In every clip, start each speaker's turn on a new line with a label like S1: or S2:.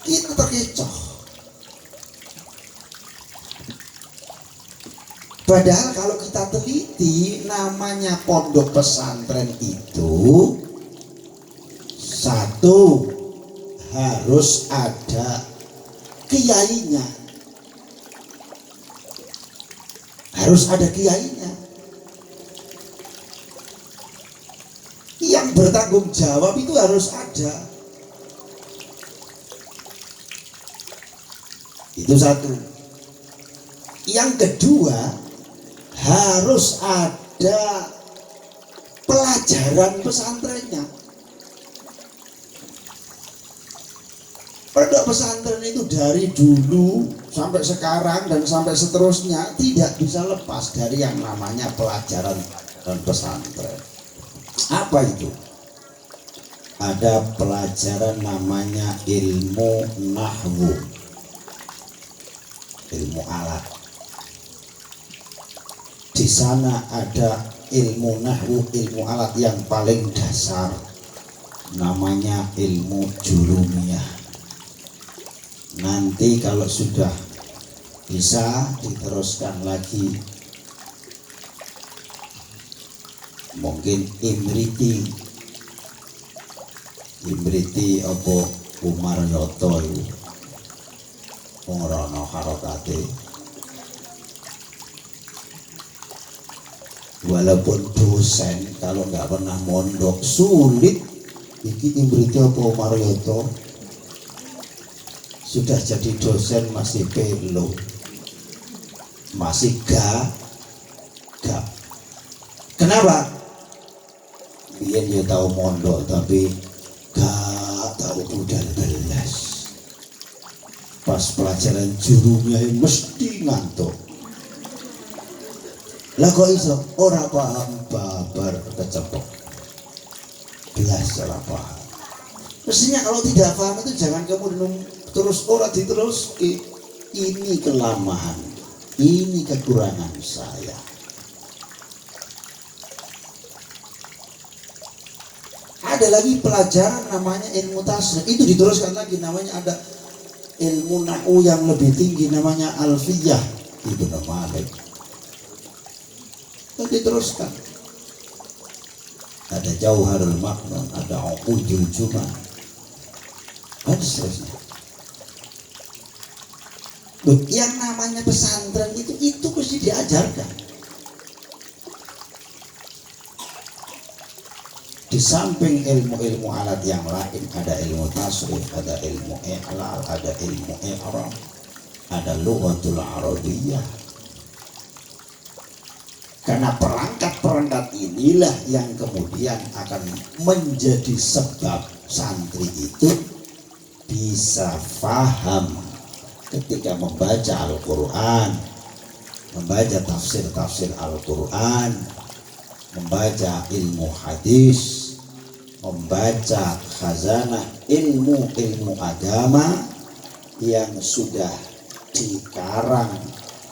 S1: Kita terkecoh. Padahal kalau kita teliti, namanya pondok pesantren itu satu, harus ada kiainya. Harus ada kiainya yang bertanggung jawab, itu harus ada. Itu satu. Yang kedua, harus ada pelajaran pesantrennya. Pondok pesantren itu dari dulu sampai sekarang dan sampai seterusnya tidak bisa lepas dari yang namanya pelajaran dan pesantren. Apa itu? Ada pelajaran namanya ilmu nahwu, ilmu alat. Di sana ada ilmu nahwu, ilmu alat yang paling dasar, namanya ilmu jurumiyah. Nanti kalau sudah bisa diteruskan lagi, mungkin Imriti apa Umar Yoto itu pengrono harokate. Walaupun dosen, kalau nggak pernah mondok sulit. Iki Imriti apa Umar Yoto sudah jadi dosen masih pelo, masih gap. Kenapa? Biar dia tahu mondok tapi gak tahu budal belas. Pas pelajaran jurunya mesti ngantuk. Lah kok iso ora paham babar kecepok. Belas salah paham. Mestinya kalau tidak paham itu jangan kamu terus ora diterus. Ini kelemahan, ini kekurangan saya. Ada lagi pelajaran namanya ilmu tasrif, itu diteruskan lagi, namanya ada ilmu nahwu yang lebih tinggi namanya alfiyah, Ibnu Malik. Itu diteruskan. Ada Jauharul Maknun, ada Uqudul Juman, dan seterusnya. Loh, yang namanya pesantren itu mesti diajarkan. Di samping ilmu-ilmu alat yang lain, ada ilmu tasrif, ada ilmu i'lal, ada ilmu i'rab, ada lughatul arabiyyah. Karena perangkat-perangkat inilah yang kemudian akan menjadi sebab santri itu bisa faham ketika membaca Al-Quran, membaca tafsir-tafsir Al-Quran, membaca ilmu hadis, membaca khazanah ilmu-ilmu agama yang sudah dikarang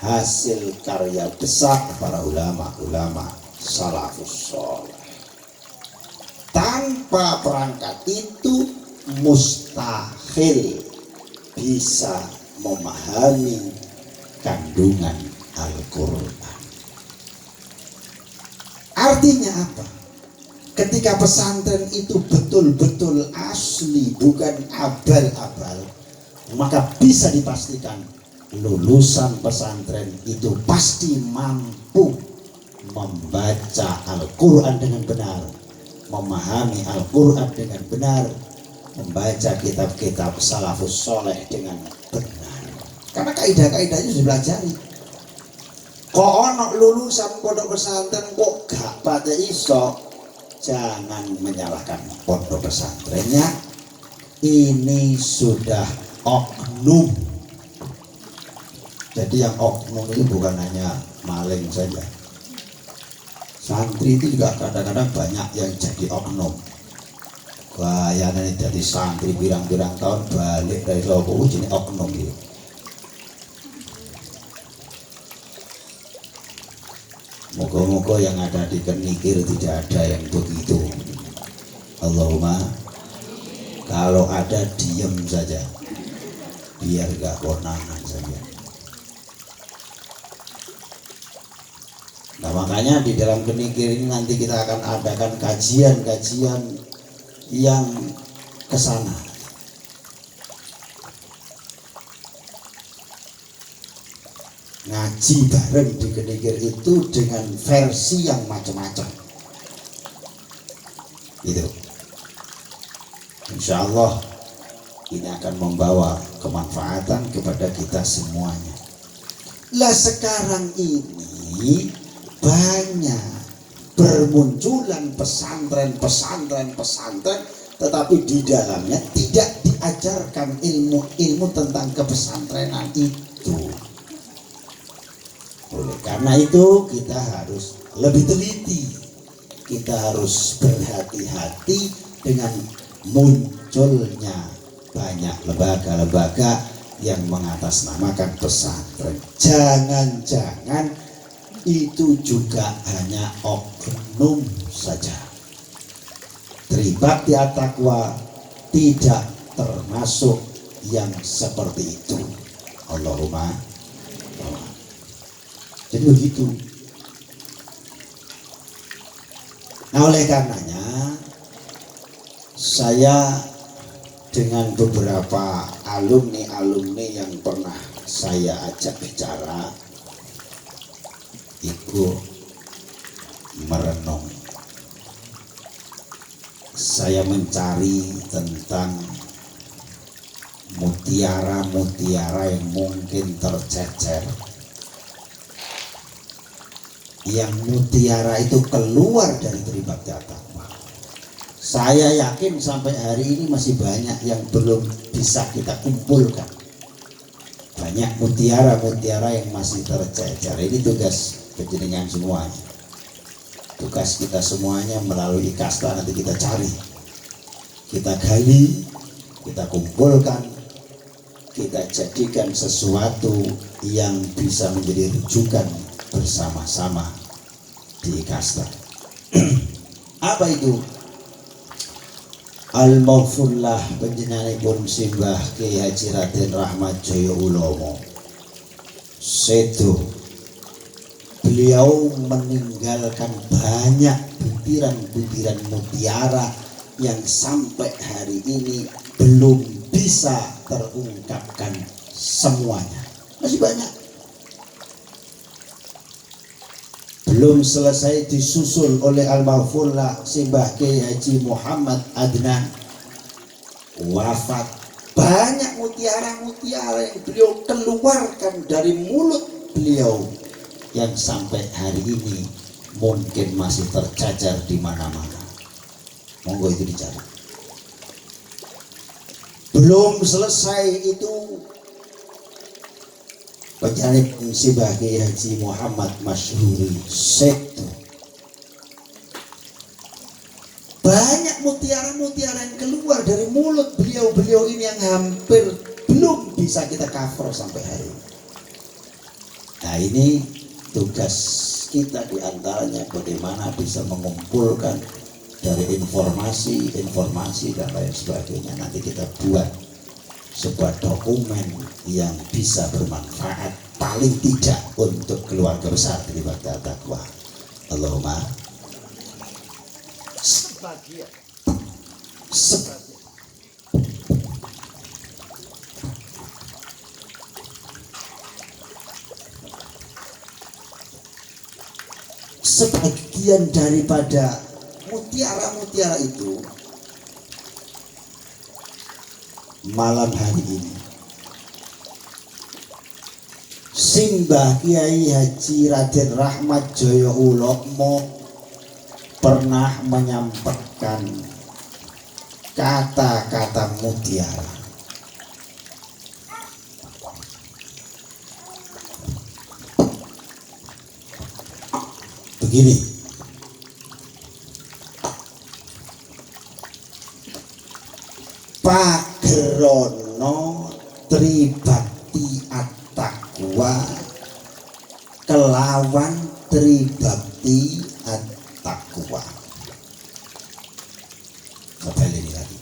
S1: hasil karya besar para ulama-ulama salafus shalih. Tanpa perangkat itu mustahil bisa memahami kandungan Al-Quran. Artinya apa? Ketika pesantren itu betul-betul asli, bukan abal-abal, maka bisa dipastikan lulusan pesantren itu pasti mampu membaca Al-Quran dengan benar, memahami Al-Quran dengan benar, membaca kitab-kitab salafus soleh dengan benar. Karena kaidah-kaidahnya sudah dipelajari. Kok ono lulusan pondok pesantren kok gak pada iso, jangan menyalahkan pondok pesantrennya. Ini sudah oknum. Jadi yang oknum itu bukan hanya maling saja. Santri itu juga kadang-kadang banyak yang jadi oknum. Bayangan jadi santri pirang-pirang tahun balik dari Sopo jadi oknum gitu. Moga-moga yang ada di Kenikir tidak ada yang begitu. Allahumma. Kalau ada diem saja. biar gak konangan saja. Nah makanya di dalam Kenikir ini nanti kita akan adakan kajian-kajian yang kesana. Ngaji bareng di Kenikir itu dengan versi yang macam-macam. Gitu. Insya Allah ini akan membawa kemanfaatan kepada kita semuanya. Lah sekarang ini banyak bermunculan pesantren, tetapi di dalamnya tidak diajarkan ilmu tentang kepesantrenan itu. Oleh karena itu kita harus lebih teliti, kita harus berhati-hati dengan munculnya banyak lembaga-lembaga yang mengatasnamakan pesantren. Jangan-jangan itu juga hanya oknum saja. Tribakti At-Taqwa tidak termasuk yang seperti itu. Allahumma. Jadi begitu. Nah oleh karenanya saya dengan beberapa alumni yang pernah saya ajak bicara ikut merenung. Saya mencari tentang mutiara-mutiara yang mungkin tercecer, yang mutiara itu keluar dari Tribakti At-Taqwa. Saya yakin sampai hari ini masih banyak yang belum bisa kita kumpulkan. Banyak mutiara-mutiara yang masih tercecer. Ini tugas kejenengan semuanya, tugas kita semuanya melalui kasta. Nanti kita cari, kita gali, kita kumpulkan, kita jadikan sesuatu yang bisa menjadi rujukan bersama-sama di kasta. Apa itu? Al-Maghfurlah panjenenganipun simbah Kyai Haji Raden Rahmat Jaya Ulomo sedo. Beliau meninggalkan banyak butiran-butiran mutiara yang sampai hari ini belum bisa terungkapkan semuanya. Masih banyak. Belum selesai disusul oleh Al-Maghfurlah Simbah Kyai Haji Muhammad Adnan wafat. Banyak mutiara-mutiara yang beliau keluarkan dari mulut beliau yang sampai hari ini mungkin masih tercacar di mana-mana. Monggo itu dicari. Belum selesai itu panjenengan Simbah Kyai Haji Muhammad Masyhuri Setu. Banyak mutiara-mutiara yang keluar dari mulut beliau ini yang hampir belum bisa kita cover sampai hari ini. Nah ini tugas kita diantaranya bagaimana bisa mengumpulkan dari informasi dan lain sebagainya. Nanti kita buat sebuah dokumen yang bisa bermanfaat paling tidak untuk keluarga besar Tribakti At-Taqwa. Allahumma sebagian daripada mutiara-mutiara itu malam hari ini Simbah Kyai Haji Raden Rahmat Jaya Ulomo pernah menyampaikan kata-kata mutiara. Begini, Pagerono Tribakti At-Taqwa kelawan Tribakti At-Taqwa. Kembali lagi,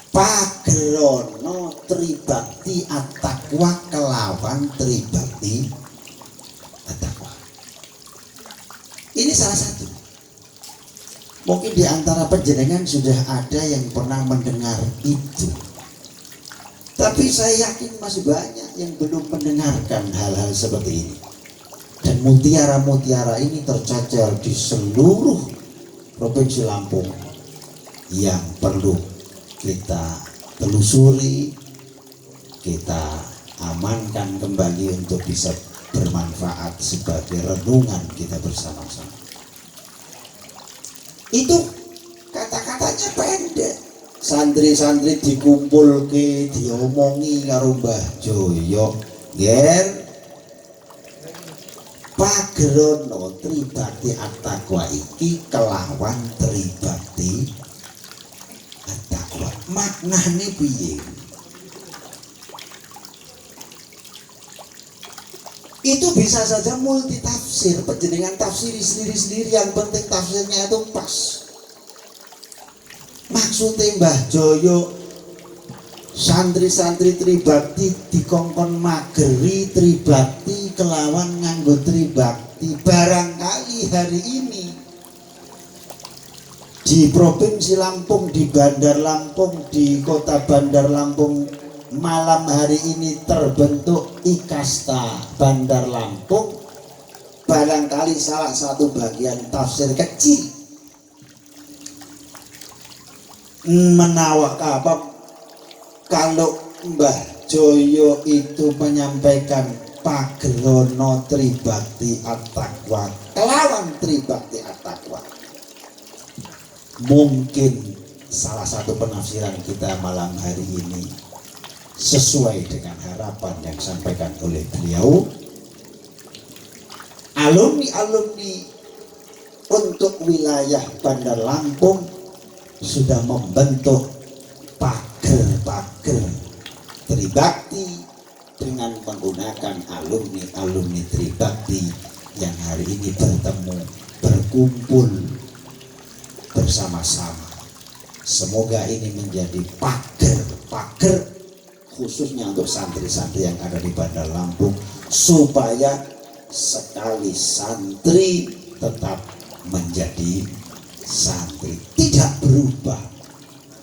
S1: Pagerono tribakti at-taqwa kelawan tribakti at-taqwa. Ini salah satu. Mungkin di antara panjenengan sudah ada yang pernah mendengar itu. Tapi saya yakin masih banyak yang belum mendengarkan hal-hal seperti ini. Dan mutiara-mutiara ini tercecer di seluruh Provinsi Lampung yang perlu kita telusuri, kita amankan kembali untuk bisa bermanfaat sebagai renungan kita bersama-sama. Itu kata-katanya pendek. Santri-santri dikumpul ke diomongi karo Mbah Joyo, ger pagerono tribakti at-taqwa iki kelawan tribakti at-taqwa. Maknane piye? Itu bisa saja multi tafsir, panjenengan tafsiri sendiri-sendiri, yang penting tafsirnya itu pas. Maksudnya Mbah Joyo santri-santri tribakti dikongkon mageri tribakti kelawan nganggo tribakti. Barangkali hari ini di Provinsi Lampung, di Bandar Lampung, di Kota Bandar Lampung, malam hari ini terbentuk Ikasta Bandar Lampung. Barangkali salah satu bagian tafsir kecil menawak apa kalau Mbah Joyo itu menyampaikan pagerono tribakti at-taqwa kelawan tribakti at-taqwa. Mungkin salah satu penafsiran kita malam hari ini sesuai dengan harapan yang disampaikan oleh beliau. Alumni-alumni untuk wilayah Bandar Lampung sudah membentuk pager-pager tribakti dengan menggunakan alumni-alumni tribakti yang hari ini bertemu, berkumpul bersama-sama. Semoga ini menjadi pager-pager khususnya untuk santri-santri yang ada di Bandar Lampung, supaya sekali santri tetap menjadi santri, tidak berubah.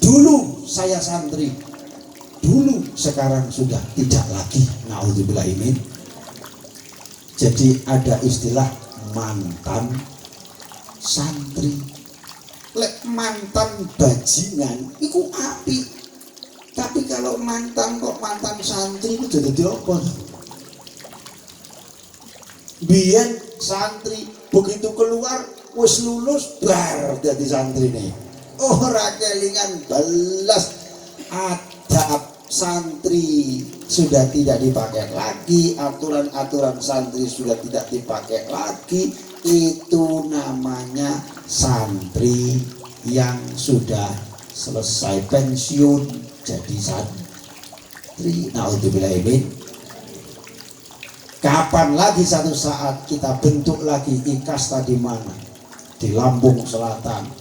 S1: Dulu saya santri, dulu, sekarang sudah tidak lagi. Naudzubillah ini. Jadi ada istilah mantan santri. Lek mantan bajingan itu api. Tapi kalau mantan kok mantan santri itu jadi apa? Biar santri begitu keluar wis lulus bar jadi santri nih. Ora kelingan belas, adab santri sudah tidak dipakai lagi, aturan-aturan santri sudah tidak dipakai lagi. Itu namanya santri yang sudah selesai pensiun jadi santri. Naudzubillah min. Kapan lagi satu saat kita bentuk lagi Ikasta di mana? Di Lampung Selatan,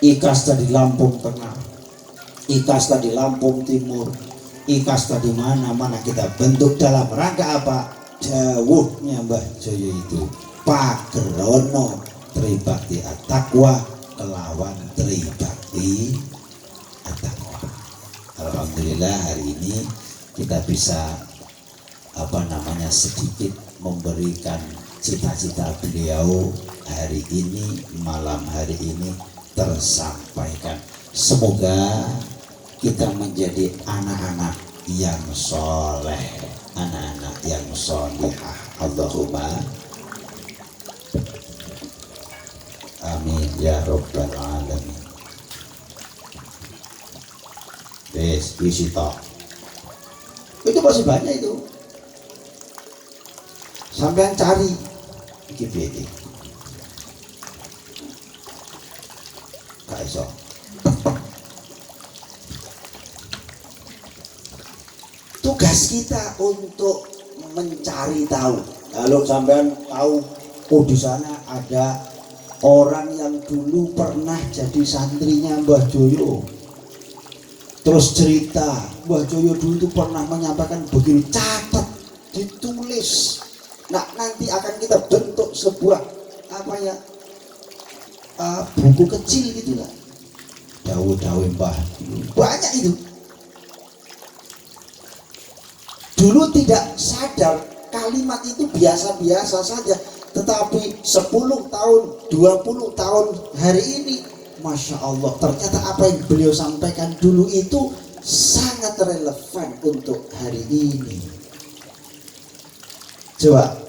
S1: Ikasta di Lampung Tengah, Ikasta di Lampung Timur, Ikasta di mana-mana kita bentuk dalam rangka apa? Dawuhnya Mbah Joyo itu pagerono tribakti at-taqwa kelawan tribakti at-taqwa. Alhamdulillah hari ini kita bisa sedikit memberikan cita-cita beliau hari ini, malam hari ini tersampaikan. Semoga kita menjadi anak-anak yang soleh, anak-anak yang solihah. Allahumma amin ya rabbal alamin. Isi tok. Itu masih banyak itu. Sampai cari iki gak iso. Tugas kita untuk mencari tahu. Kalau sampean tahu, oh di sana ada orang yang dulu pernah jadi santrinya Mbah Joyo. Terus cerita, Mbah Joyo dulu itu pernah menyampaikan begini, catat, ditulis. Nah, nanti akan kita bentuk sebuah apa ya, buku kecil gitu lah. Dawe-dawe Mbah, banyak itu. Dulu tidak sadar kalimat itu biasa-biasa saja, tetapi 10 tahun, 20 tahun hari ini, Masya Allah, ternyata apa yang beliau sampaikan dulu itu sangat relevan untuk hari ini. Coba,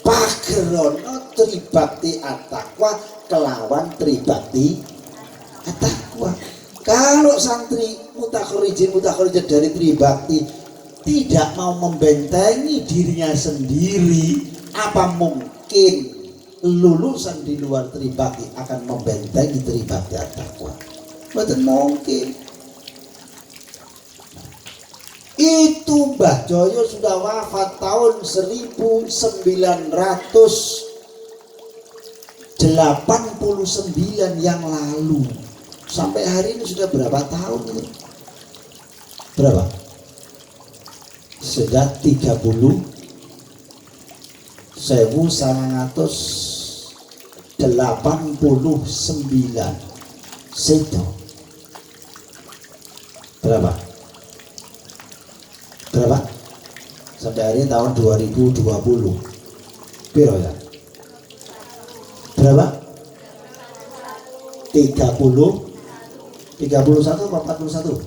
S1: Pagerono tribakti atakwa kelawan tribakti atakwa. Kalau santri mutakhorijin dari tribakti tidak mau membentengi dirinya sendiri, apa mungkin lulusan di luar tribakti akan membentengi tribakti at-taqwa? Betul mungkin. Itu Mbah Joyo sudah wafat tahun 1989 yang lalu. Sampai hari ini sudah berapa tahun itu? Berapa? Sudah 1989 seto. Berapa? Sampai hari ini tahun 2020. Piro ya? Berapa? 31 atau 41?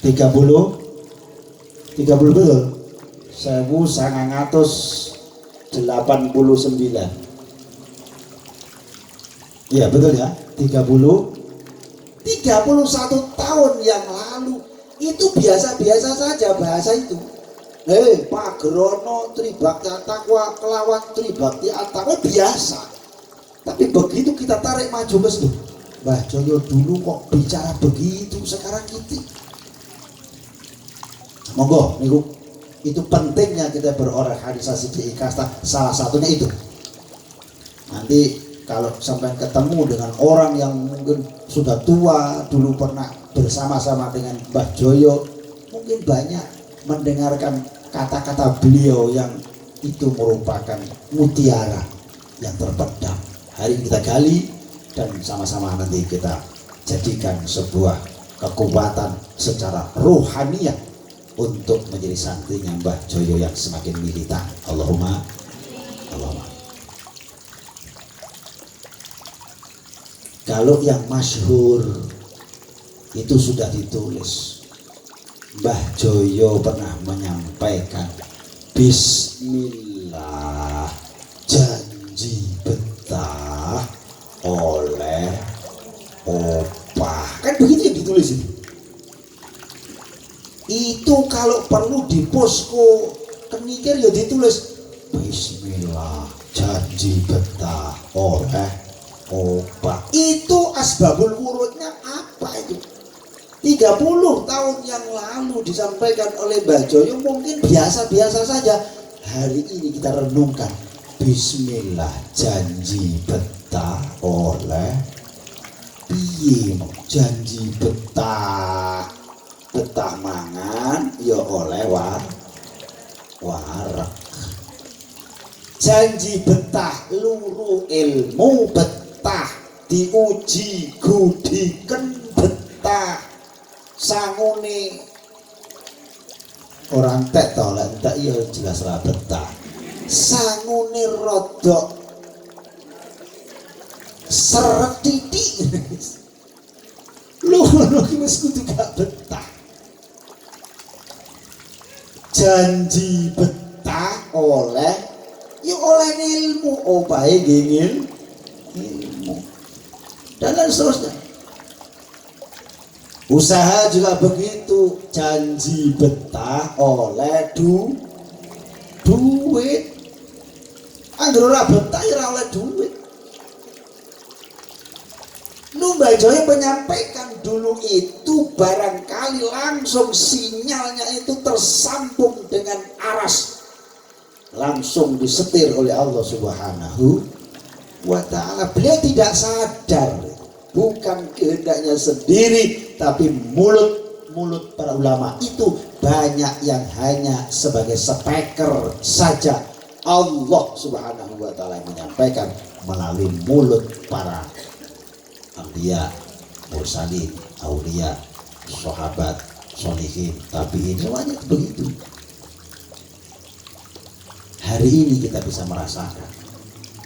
S1: 30 betul. 1989. Iya betul ya. 31 tahun yang lalu itu biasa-biasa saja bahasa itu. Pagerono tribakti at-taqwa kelawan tribakti at-taqwa biasa. Tapi begitu kita tarik maju ke situ, Mbah Joyo dulu kok bicara begitu, sekarang gitu. Monggo niku, itu pentingnya kita berorganisasi di Ikasta, salah satunya itu. Nanti kalau sampai ketemu dengan orang yang mungkin sudah tua, dulu pernah bersama-sama dengan Mbah Joyo, mungkin banyak mendengarkan kata-kata beliau yang itu merupakan mutiara yang terpendam. Hari ini kita gali dan sama-sama nanti kita jadikan sebuah kekuatan secara rohaniah untuk menjadi santrinya Mbah Joyo yang semakin militan. Allahumma. Kalau yang masyhur itu sudah ditulis. Mbah Joyo pernah menyampaikan, Bismillah, janji betah oleh opah. Kan begitu yang ditulis itu. Itu kalau perlu di posko kenikir ya ditulis Bismillah, janji betah oleh opah. Itu asbabul wurudnya apa itu? 30 tahun yang lalu disampaikan oleh Mbah Joyo mungkin biasa-biasa saja. Hari ini kita renungkan, Bismillah, janji betah oleh piye, janji betah mangan ya oleh warak. Janji betah luru ilmu betah diuji gudiken betah sangune orang tek to lek entek ya jelas ra betah. Sangune rodok seret titik. Lu iki wis kudu gak betah. Janji betah oleh ya oleh ilmu, opahe nggih ilmu. Dan seterusnya. Usaha juga begitu, janji betah oleh duit. Angger ora betah ya ora oleh duit. Mbah Joyo menyampaikan dulu itu barangkali langsung sinyalnya itu tersambung dengan aras, langsung disetir oleh Allah Subhanahu wa ta'ala. Beliau tidak sadar, bukan kehendaknya sendiri, tapi mulut para ulama itu banyak yang hanya sebagai speaker saja. Allah subhanahu wa ta'ala menyampaikan melalui mulut para anbiya, mursalin, aulia, sahabat, sholihin, tabi'in, semuanya begitu. Hari ini kita bisa merasakan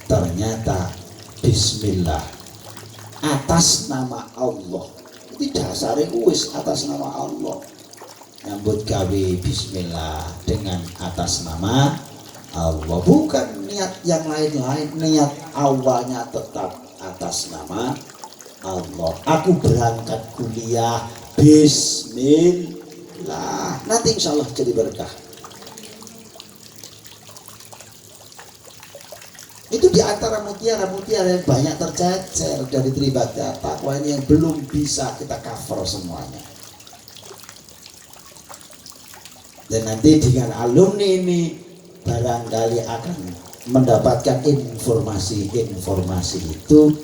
S1: ternyata bismillah atas nama Allah. Itu dasarnya wis atas nama Allah. Nyambut gawe bismillah dengan atas nama Allah, bukan niat yang lain-lain. Niat awalnya tetap atas nama Allah. Aku berangkat kuliah bismillah, nanti insya Allah jadi berkah. Itu diantara mutiara-mutiara yang banyak tercecer dari Tribakti Taqwa ini yang belum bisa kita cover semuanya. Dan nanti dengan alumni ini barangkali akan mendapatkan informasi-informasi itu.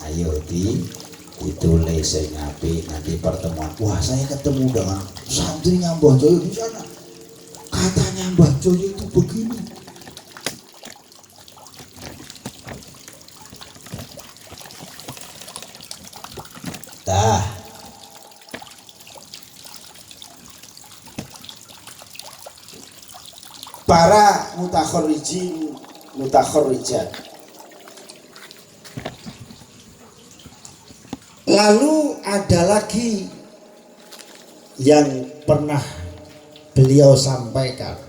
S1: Ayo ditulis ngapi nanti pertemuan. Wah, saya ketemu dengan santrinya Mbah Joyo di sana. Katanya Mbah Joyo itu begini. Dah. Para mutakharrijat. Lalu ada lagi yang pernah beliau sampaikan.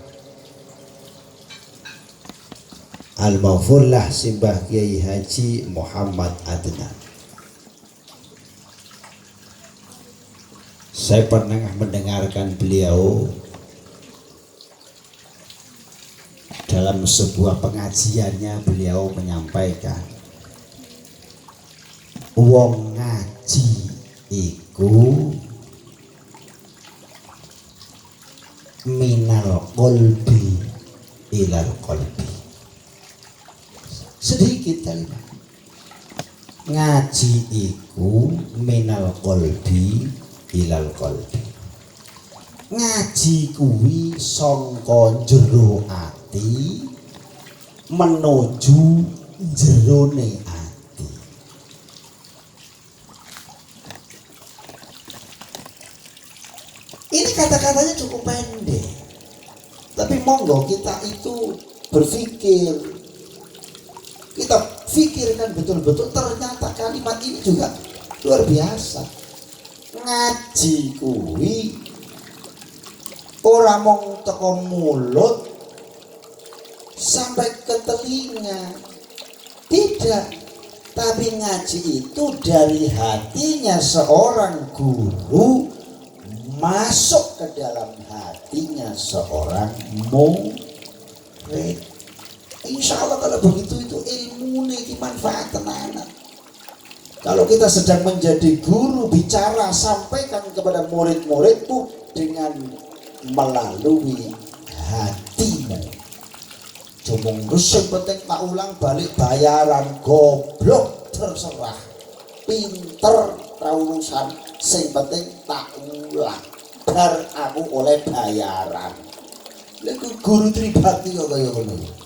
S1: Al-Maghfurlah Simbah Kiai Haji Muhammad Adnan. Saya pernah mendengarkan beliau dalam sebuah pengajiannya. Beliau menyampaikan, wong ngaji iku minal qalbi ilal qalbi. Sedikit kalimat. Ngaji iku minal qalbi ilal qalbi. Ngaji kuwi sangka jero ati menuju jerone ati. Ini kata-katanya cukup pendek, tapi monggo kita itu berpikir, kita pikirkan betul-betul. Ternyata kalimat ini juga luar biasa. Ngaji kuwi ora mung teko mulut sampai ke telinga, tidak, tapi ngaji itu dari hatinya seorang guru masuk ke dalam hatinya seorang murid. Insya Allah kalau begitu itu ilmu ini manfaat tenanan. Kalau kita sedang menjadi guru, bicara, sampaikan kepada murid-muridmu dengan melalui hatimu. Cuma rusuk penting tak ulang balik bayaran, goblok terserah. Pinter urusan, sing penting tak ulang. Bar aku oleh bayaran. Lha guru Tribakti kok kaya ngono.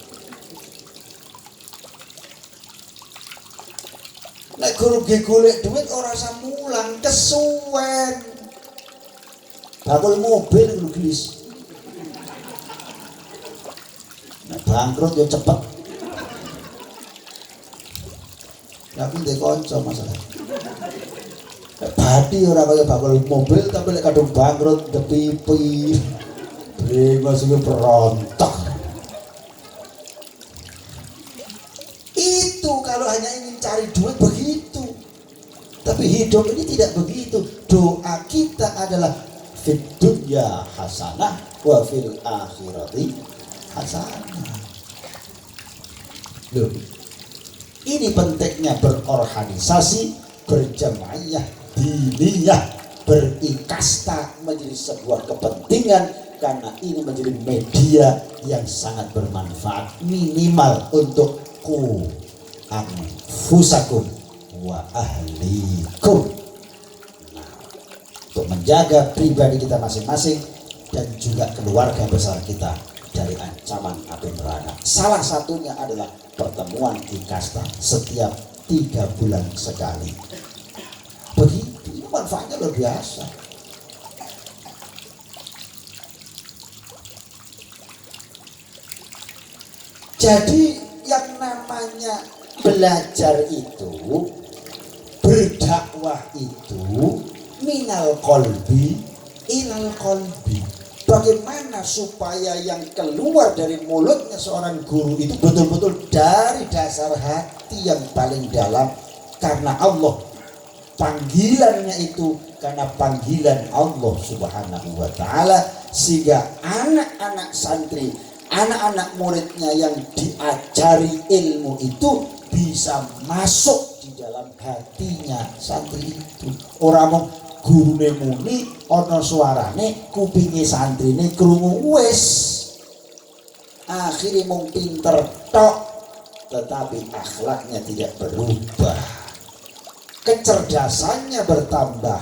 S1: Nek guru ge golek duit ora usah mulang, kesuwen. Bakul mobil lu gelis. Nek bangkrut ya cepet. Tapi ndek kanca masalah. Nek badi ora kaya bakul mobil, tapi nek kadung bangkrut depipi. Brengos iki berontok. Itu kalau hanya ingin cari duit begitu. Tapi hidup ini tidak begitu. Doa kita adalah fid dunya hasanah wa fil akhirati hasanah. Loh, ini pentingnya berorganisasi, berjamaah, diniyah, berikasta menjadi sebuah kepentingan, karena ini menjadi media yang sangat bermanfaat minimal untukku, anfusakum wa ahlikum. Nah, untuk menjaga pribadi kita masing-masing dan juga keluarga besar kita dari ancaman api neraka. Salah satunya adalah pertemuan di kasta setiap 3 bulan sekali. Begitu, ini manfaatnya luar biasa. Jadi yang namanya belajar itu, berdakwah itu minal qalbi ilal qalbi. Bagaimana supaya yang keluar dari mulutnya seorang guru itu betul-betul dari dasar hati yang paling dalam, karena Allah. Panggilannya itu karena panggilan Allah Subhanahu wa ta'ala, sehingga anak-anak santri, anak-anak muridnya yang diajari ilmu itu bisa masuk di dalam hatinya santri itu. Orang mau gurune muni ana suarane kupinge santrine krungu, wis akhirnya mung pinter tok tetapi akhlaknya tidak berubah, kecerdasannya bertambah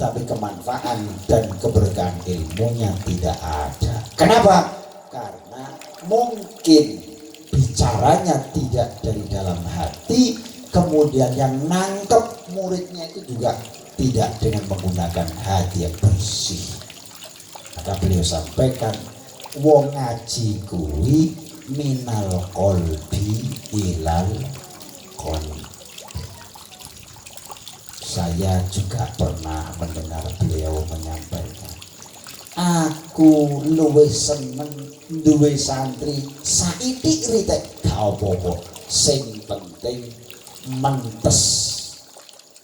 S1: tapi kemanfaatan dan keberkahan ilmunya tidak ada. Kenapa? Karena mungkin bicaranya tidak dari dalam hati, kemudian yang nangkep muridnya itu juga tidak dengan menggunakan hati yang bersih. Maka beliau sampaikan, wong ngaji kuwi minal qalbi ilal qalbi. Saya juga pernah mendengar beliau menyampaikan, aku luwih seneng duwe santri saithik ritek gak apa-apa, sing penting mentes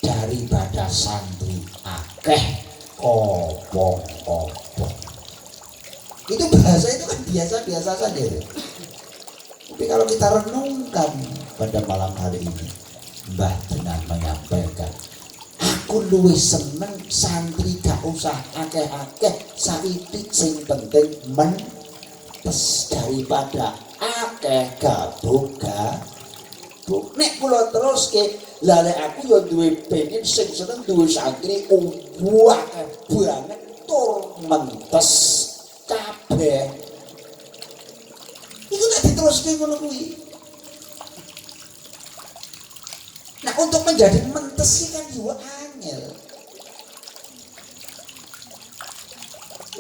S1: daripada santri akeh opong-opong. Itu bahasa itu kan biasa-biasa saja. Tapi kalau kita renungkan pada malam hari ini, Mbah Tenan menyampaikan, aku luwih seneng santri gak usah akeh-akeh, saithik sing penting mentes daripada akeh gabung-gabung. Nek kula terus ke lale aku yo duwe pengen sing seneng duwe santri akeh banget tur mentes kabeh. Iku nek diteruske ngono kuwi. Nah, untuk menjadi mentes iki kan yo angel.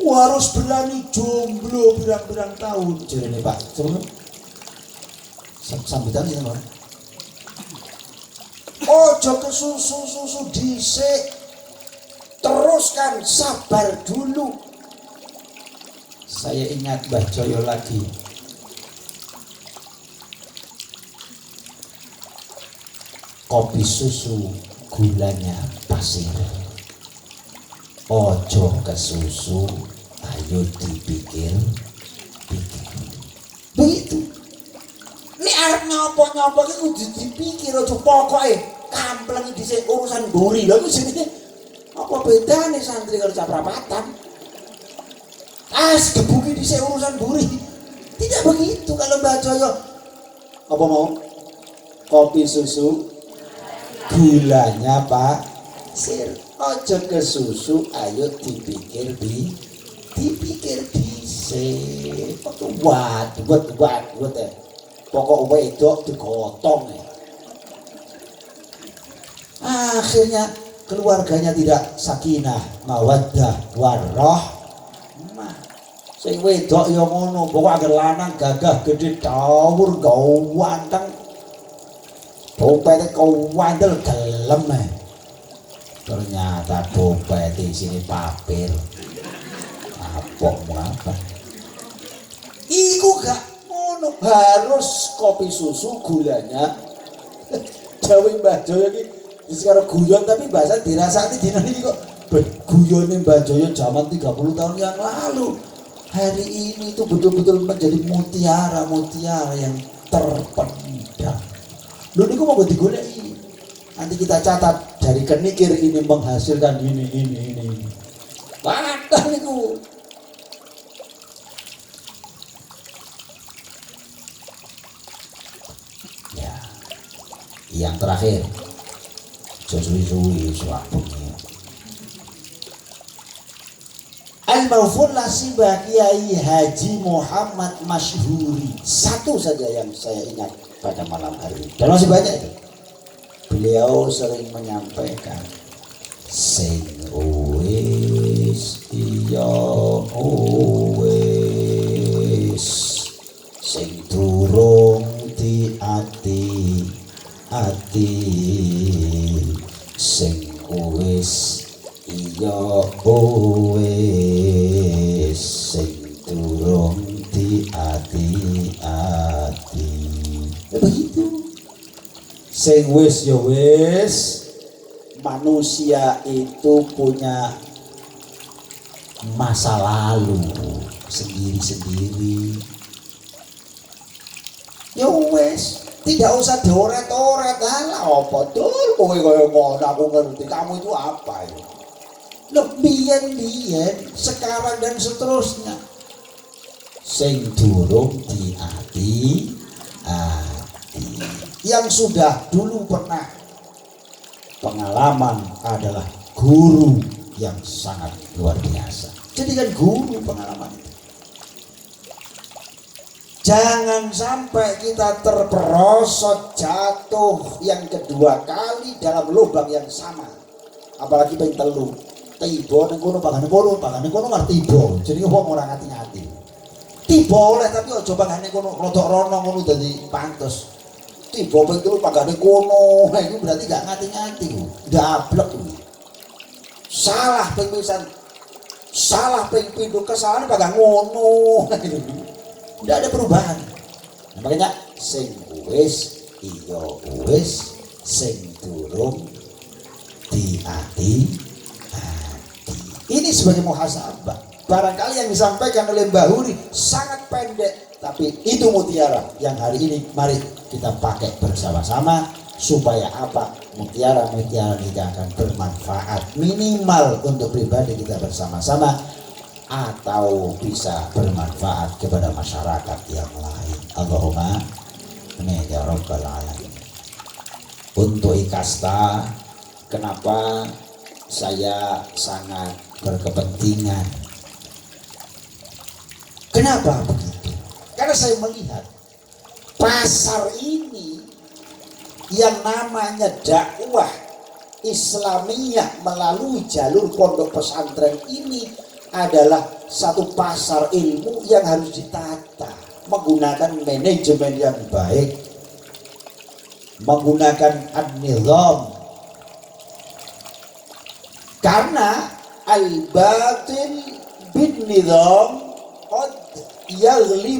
S1: Harus berani jomblo berang-berang tahun jarene Pak. Terus sambutan iki lho. Ojo kesusu dhisik, teruskan, sabar dulu. Saya ingat Mbah Joyo lagi. Kopi susu gulanya pasir. Ojo kesusu, ayo dipikir. Begitu. Ini arep nyopo-nyopo iki kudu dipikir, ojo pokoke kampleng dhisik urusan mburi. Lha ku jenenge apa bedane santri karo caprapatan? Gebuki dhisik urusan mburi. Tidak begitu kalau Mbah Joyo. Apa mau? Kopi susu gulanya pasir. Ojo ke susu, ayo dipikir dhisik. Buat pokok wedok digotong ya. Akhirnya keluarganya tidak sakinah, mawaddah, warahmah. Sing wedok ya ngono, pokok agar lanang gagah gede dawur gawanteng. Dompete kawandel gelem. Ternyata dompet di sini papir. Apa? Iku gak ngono, harus kopi susu gulanya. Jawa Mbah Joyo iki wis karo guyon tapi bahasa dirasani dina iki kok guyone Mbah Joyo zaman 30 tahun yang lalu. Hari ini itu betul-betul menjadi mutiara yang terpendam. Lho niku mau digoleki. Nanti kita catat dari kenikir ini menghasilkan ini. Patah niku. Ya. Yang terakhir, suwi-suwi suapungnya. Al-Maufun Lasibah Kiai Haji Muhammad Masyhuri. Satu saja yang saya ingat pada malam hari ini. Dan masih banyak itu. Beliau sering menyampaikan, sing uwis iya uwis, sing durung diati ati, sing uwis iya uwis, sing durung diati ati. Begitu. Sing wis ya wis. Manusia itu punya masa lalu sendiri-sendiri. Ya wis, tidak usah dioret-oret. Alah apa tuh kowe kaya ngono, aku ngerti kamu itu apa ya. Biyen sekarang dan seterusnya. Sing durung diati ati. Yang sudah dulu pernah pengalaman adalah guru yang sangat luar biasa. Jadi kan guru pengalaman itu. Jangan sampai kita terperosot jatuh yang kedua kali dalam lubang yang sama. Apalagi ping telu. Tiba ning kono pangane kono ngerti tiba. Jadi wong ora ngati-ngati. Tiba oleh tapi aja pangane kono rodok rono ngono dadi pantes. Tiba ping telu pangane kono. Nah, itu berarti gak ngati-ngati ku. Dablek ku. Salah ping pisan. Salah ping pindho kesalahan pangane ngono. Tidak ada perubahan. Nah, makanya sing wis iya wis, sing durung diati ati. Ini sebagai muhasabah. Barangkali yang disampaikan oleh Mbah Huri sangat pendek, tapi itu mutiara yang hari ini mari kita pakai bersama-sama supaya apa? Mutiara-mutiara kita akan bermanfaat minimal untuk pribadi kita bersama-sama atau bisa bermanfaat kepada masyarakat yang lain. Allahumma amin ya rabbal alamin. Untuk Ikasta, kenapa saya sangat berkepentingan? Kenapa begitu? Karena saya melihat pasar ini yang namanya dakwah Islamiyah melalui jalur pondok pesantren ini adalah satu pasar ilmu yang harus ditata menggunakan manajemen yang baik, menggunakan an-nizam, karena al-batil bin nizam qad yaghli